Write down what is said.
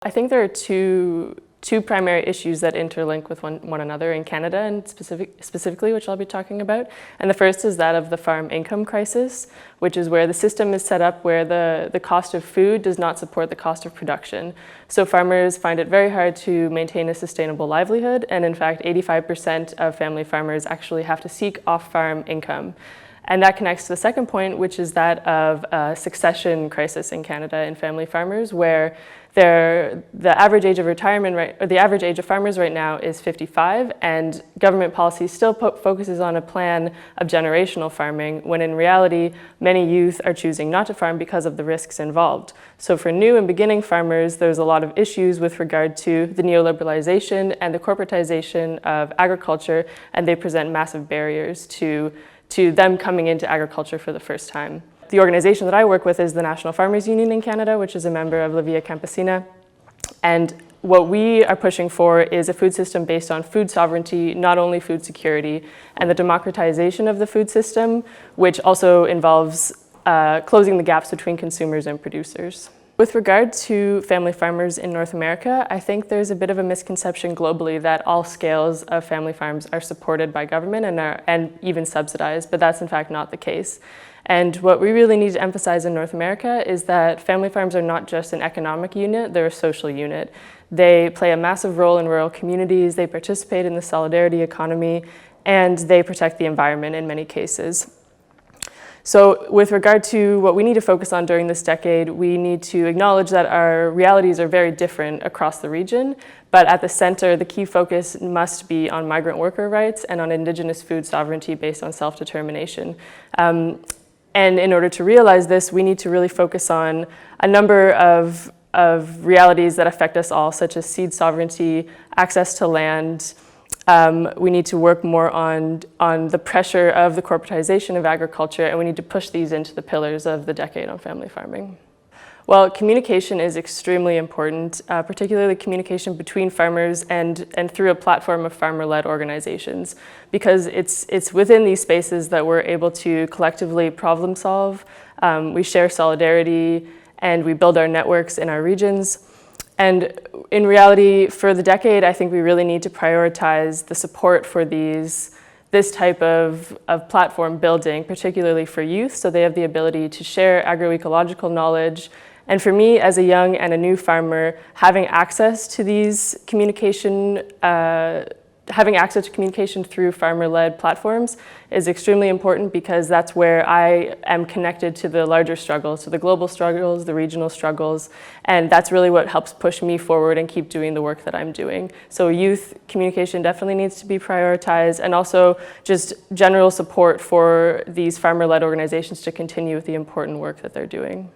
I think there are two primary issues that interlink with one another in Canada, and specifically, which I'll be talking about. And the first is that of the farm income crisis, which is where the system is set up where the cost of food does not support the cost of production. So farmers find it very hard to maintain a sustainable livelihood, and in fact, 85% of family farmers actually have to seek off-farm income. And that connects to the second point, which is that of a succession crisis in Canada in family farmers, where the average age of retirement, or the average age of farmers right now is 55, and government policy still focuses on a plan of generational farming, when in reality, many youth are choosing not to farm because of the risks involved. So for new and beginning farmers, there's a lot of issues with regard to the neoliberalization and the corporatization of agriculture, and they present massive barriers to them coming into agriculture for the first time. The organization that I work with is the National Farmers Union in Canada, which is a member of La Via Campesina. And what we are pushing for is a food system based on food sovereignty, not only food security, and the democratization of the food system, which also involves closing the gaps between consumers and producers. With regard to family farmers in North America, I think there's a bit of a misconception globally that all scales of family farms are supported by government and even subsidized, but that's in fact not the case. And what we really need to emphasize in North America is that family farms are not just an economic unit, they're a social unit. They play a massive role in rural communities, they participate in the solidarity economy, and they protect the environment in many cases. So with regard to what we need to focus on during this decade, we need to acknowledge that our realities are very different across the region, but at the center, the key focus must be on migrant worker rights and on Indigenous food sovereignty based on self-determination. And in order to realize this, we need to really focus on a number of realities that affect us all, such as seed sovereignty, access to land. We need to work more on the pressure of the corporatization of agriculture, and we need to push these into the pillars of the decade on family farming. Well, communication is extremely important, particularly communication between farmers and through a platform of farmer-led organizations, because it's within these spaces that we're able to collectively problem solve, we share solidarity, and we build our networks in our regions. And in reality, for the decade, I think we really need to prioritize the support for this type of platform building, particularly for youth, so they have the ability to share agroecological knowledge. And for me, as a young and a new farmer, having access to these communication through farmer-led platforms is extremely important, because that's where I am connected to the larger struggles, to the global struggles, the regional struggles, and that's really what helps push me forward and keep doing the work that I'm doing. So youth communication definitely needs to be prioritized, and also just general support for these farmer-led organizations to continue with the important work that they're doing.